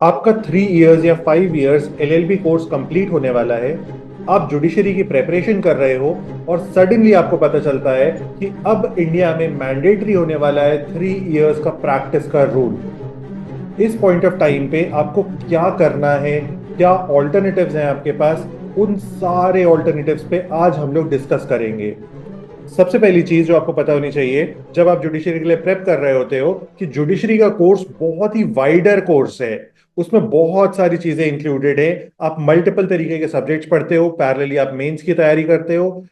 आपका 3 इयर्स या 5 years LLB course complete होने वाला है। आप जुडिशरी की प्रेपरेशन कर रहे हो और सडनली आपको पता चलता है कि अब इंडिया में मैंडेटरी होने वाला है 3 इयर्स का प्रैक्टिस का रूल। इस पॉइंट ऑफ टाइम पे आपको क्या करना है, क्या ऑल्टरनेटिव्स हैं आपके पास, उन सारे ऑल्टरनेटिव्स पे आज हम लोग डिस्कस करेंगे। सबसे पहली चीज जो आपको पता होनी चाहिए जब आप जुडिशरी के लिए प्रेप कर रहे होते हो कि जुडिशरी का कोर्स बहुत ही वाइडर कोर्स है। उसमें बहुत सारी चीजें इंक्लूडेड है। आप मल्टीपल तरीके के सब्जेक्ट्स पढ़ते हो, पैरेलली आप मेंस की तैयारी करते हो।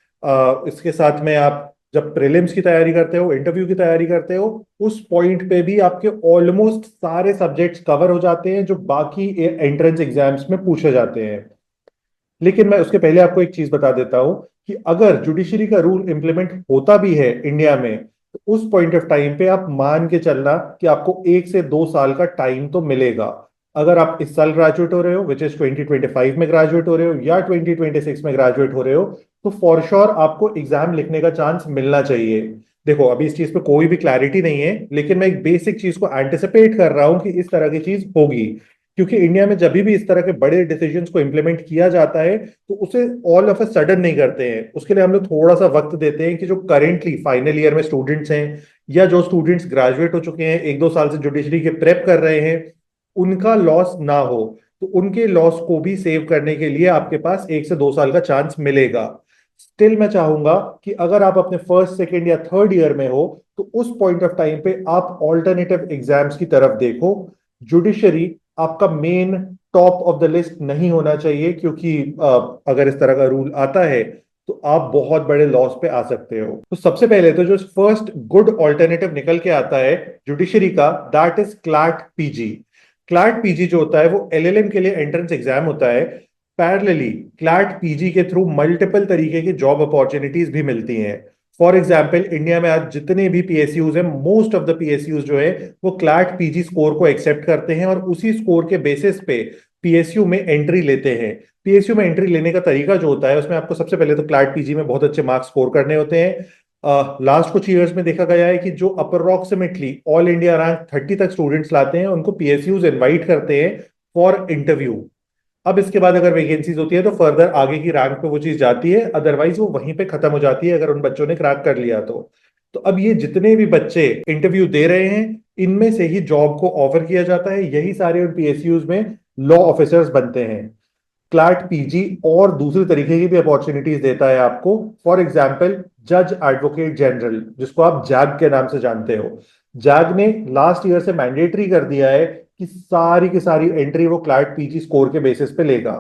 इसके साथ में आप जब प्रीलिम्स की तैयारी करते हो, इंटरव्यू की तैयारी करते हो, उस पॉइंट पे भी आपके ऑलमोस्ट सारे सब्जेक्ट्स कवर हो जाते हैं जो बाकी एंट्रेंस एग्जाम्स में पूछे जाते हैं। लेकिन मैं उसके पहले आपको एक चीज बता देता हूं कि अगर जुडिशरी का रूल इंप्लीमेंट होता भी है इंडिया में, तो उस पॉइंट ऑफ टाइम पे आप मान के चलना कि आपको 1 से 2 साल का टाइम तो मिलेगा। अगर आप इस साल ग्रेजुएट हो रहे हो, विच इज 2025 में ग्रेजुएट हो रहे हो, या 2026 में ग्रेजुएट हो रहे हो, तो फॉर श्योर आपको एग्जाम लिखने का चांस मिलना चाहिए। देखो, अभी इस चीज पे कोई भी क्लैरिटी नहीं है, लेकिन मैं एक बेसिक चीज को एंटिसिपेट कर रहा हूं कि इस तरह की चीज होगी। क्योंकि इंडिया में जब भी इस तरह के बड़े डिसीजंस को इंप्लीमेंट किया जाता है तो उसे ऑल ऑफ अ सडन नहीं करते हैं। उसके लिए हम लोग थोड़ा सा वक्त देते हैं कि जो करेंटली फाइनल ईयर में स्टूडेंट्स हैं या जो स्टूडेंट्स ग्रेजुएट हो चुके हैं, 1-2 साल से जुडिशरी के प्रेप कर रहे हैं, उनका लॉस ना हो। तो उनके लॉस को भी सेव करने के लिए आपके पास 1 से 2 साल का चांस मिलेगा। स्टिल मैं चाहूंगा कि अगर आप अपने फर्स्ट, सेकेंड या थर्ड ईयर में हो, तो उस पॉइंट ऑफ टाइम पे आप ऑल्टरनेटिव एग्जाम्स की तरफ देखो। जुडिशरी आपका main top of the list नहीं होना चाहिए, क्योंकि अगर इस तरह का रूल आता है तो आप बहुत बड़े लॉस पे आ सकते हो। तो सबसे पहले तो जो फर्स्ट गुड ऑल्टरनेटिव निकल के आता है जुडिशरी का, that is CLAT PG. CLAT PG जो होता है वो एलएलएम के लिए एंट्रेंस एग्जाम होता है। पैरेलली क्लैट पीजी के थ्रू मल्टीपल तरीके की जॉब अपॉर्चुनिटीज भी मिलती हैं। फॉर एग्जाम्पल, इंडिया में आज जितने भी पीएसयूज हैं, मोस्ट ऑफ द पीएसयूज जो है वो क्लैट पीजी स्कोर को एक्सेप्ट करते हैं और उसी स्कोर के बेसिस पे पीएसयू में एंट्री लेते हैं। पीएसयू में एंट्री लेने का तरीका जो होता है, उसमें आपको सबसे पहले तो क्लैट पीजी में बहुत अच्छे मार्क्स स्कोर करने होते हैं। लास्ट कुछ ईयर्स में देखा गया है कि जो अप्रोक्सीमेटली ऑल इंडिया रैंक 30 तक स्टूडेंट्स लाते हैं, उनको पीएसयूज इनवाइट करते हैं फॉर इंटरव्यू। अब इसके बाद अगर वैकेंसीज होती है तो फर्दर आगे की रैंक पे वो चीज जाती है, अदरवाइज वो वहीं पे खत्म हो जाती है अगर उन बच्चों ने क्रैक कर लिया तो अब ये जितने भी बच्चे इंटरव्यू दे रहे हैं, इनमें से ही जॉब को ऑफर किया जाता है। यही सारे उन पीएसयूज में लॉ ऑफिसर्स बनते हैं। क्लैट पीजी और दूसरे तरीके की भी अपॉर्चुनिटीज देता है आपको। फॉर एग्जाम्पल, जज एडवोकेट जनरल, जिसको आप जैग के नाम से जानते हो, जैग ने लास्ट ईयर से मैंडेटरी कर दिया है कि सारी की सारी एंट्री वो क्लैट पीजी स्कोर के बेसिस पे लेगा।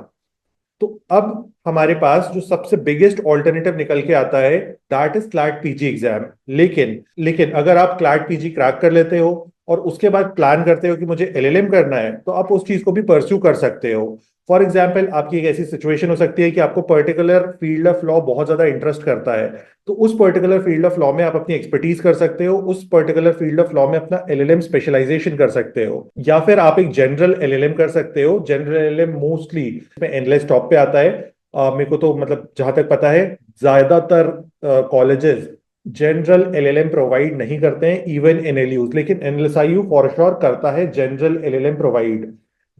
तो अब हमारे पास जो सबसे बिगेस्ट ऑल्टरनेटिव निकल के आता है, that is CLAT PG exam. लेकिन लेकिन अगर आप क्लैट पीजी क्रैक कर लेते हो और उसके बाद प्लान करते हो कि मुझे एलएलएम करना है, तो आप उस चीज को भी परस्यू कर सकते हो। फॉर एग्जाम्पल, आपकी एक ऐसी सिचुएशन हो सकती है कि आपको पर्टिकुलर फील्ड ऑफ लॉ बहुत ज्यादा इंटरेस्ट करता है, तो उस पर्टिकुलर फील्ड ऑफ लॉ में आप अपनी एक्सपर्टीज कर सकते हो, उस पर्टिकुलर फील्ड ऑफ लॉ में अपना एलएलएम स्पेशलाइजेशन कर सकते हो, या फिर आप एक जनरल एलएलएम कर सकते हो। जनरल एलएलएम मोस्टली इसमें एनलेस टॉप पे आता है। मेरे को तो मतलब जहां तक पता है, ज्यादातर कॉलेजेस जनरल एलएलएम प्रोवाइड नहीं करते हैं, इवन एनएलयूज, लेकिन एनएलएसआईयू फॉर श्योर करता है general LLM provide.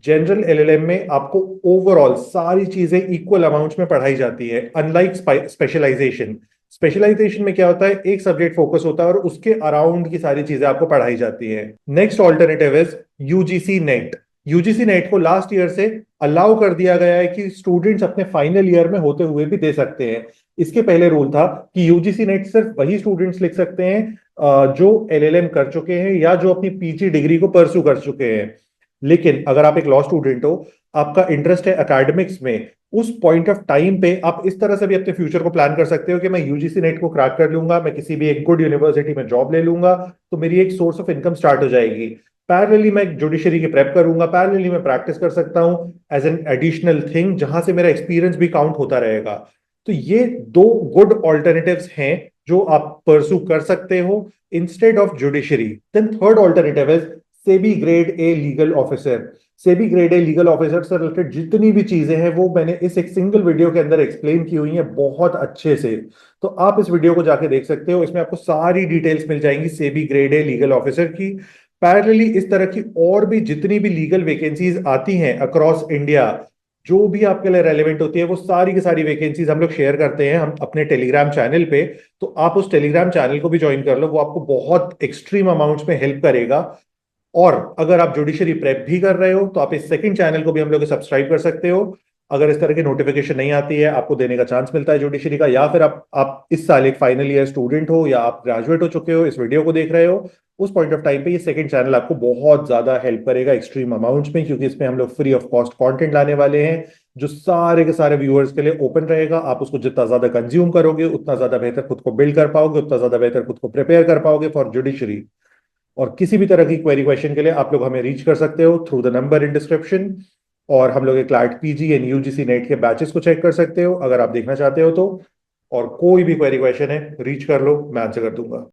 General LLM में आपको ओवरऑल सारी चीजें इक्वल अमाउंट्स में पढ़ाई जाती है, अनलाइक स्पेशलाइजेशन। स्पेशलाइजेशन में क्या होता है, एक सब्जेक्ट फोकस होता है और उसके अराउंड की सारी चीजें आपको पढ़ाई जाती है। Next alternative is UGC net. UGC net को लास्ट ईयर से अलाउ कर दिया गया है कि स्टूडेंट्स अपने फाइनल ईयर में होते हुए भी दे सकते हैं। इसके पहले रूल था कि यूजीसी नेट सिर्फ वही स्टूडेंट्स लिख सकते हैं जो एलएलएम कर चुके हैं या जो अपनी पीजी डिग्री को परस्यू कर चुके हैं। लेकिन अगर आप एक लॉ स्टूडेंट हो, आपका इंटरेस्ट है एकेडमिक्स में, उस पॉइंट ऑफ टाइम पे आप इस तरह से भी अपने फ्यूचर को प्लान कर सकते हो कि मैं यूजीसी नेट को क्रैक कर लूंगा, मैं किसी भी एक गुड यूनिवर्सिटी में जॉब ले लूंगा, तो मेरी एक सोर्स ऑफ इनकम स्टार्ट हो जाएगी। पैरेलली मैं जुडिशरी की प्रेप करूंगा, पैरेलली मैं प्रैक्टिस कर सकता हूं एज एन एडिशनल थिंग, जहां से मेरा एक्सपीरियंस भी काउंट होता रहेगा। तो ये दो गुड ऑल्टरनेटिव्स हैं जो आप परस्यू कर सकते हो instead of judiciary. Then third alternative is SEBI grade A legal officer. SEBI grade A legal officer से रिलेटेड जितनी भी चीजें हैं वो मैंने इस एक सिंगल वीडियो के अंदर एक्सप्लेन की हुई है बहुत अच्छे से। तो आप इस वीडियो को जाके देख सकते हो, इसमें आपको सारी डिटेल्स मिल जाएंगी SEBI grade A legal officer की। पैरेलली इस तरह की और भी जितनी भी लीगल वैकेंसीज आती हैं अक्रॉस इंडिया, जो भी आपके लिए रेलेवेंट होती है, वो सारी की सारी वैकेंसीज हम लोग शेयर करते हैं हम अपने टेलीग्राम चैनल पे। तो आप उस टेलीग्राम चैनल को भी ज्वाइन कर लो, वो आपको बहुत एक्सट्रीम अमाउंट्स में हेल्प करेगा। और अगर आप जुडिशरी प्रेप भी कर रहे हो तो आप इस सेकंड चैनल को भी हम लोग सब्सक्राइब कर सकते हो। अगर इस तरह की नोटिफिकेशन नहीं आती है, आपको देने का चांस मिलता है जुडिशरी का, या फिर आप इस साल एक फाइनल ईयर स्टूडेंट हो या आप ग्रेजुएट हो चुके हो, इस वीडियो को देख रहे हो, उस पॉइंट ऑफ टाइम पे ये सेकंड चैनल आपको बहुत ज्यादा हेल्प करेगा एक्सट्रीम अमाउंट्स में, क्योंकि इसमें हम लोग फ्री ऑफ कॉस्ट कंटेंट लाने वाले हैं जो सारे के सारे व्यूअर्स के लिए ओपन रहेगा। आप उसको जितना ज्यादा कंज्यूम करोगे उतना ज्यादा बेहतर खुद को बिल्ड कर पाओगे, उतना ज्यादा बेहतर खुद को प्रिपेयर कर पाओगे फॉर जुडिशरी। और किसी भी तरह की क्वेरी क्वेश्चन के लिए आप लोग हमें रीच कर सकते हो through the number in description. और हम लोग एक CLAT PG and UGC net के बैचेस को चेक कर सकते हो अगर आप देखना चाहते हो तो। और कोई भी क्वेरी क्वेश्चन है रीच कर लो, मैं आंसर कर दूंगा।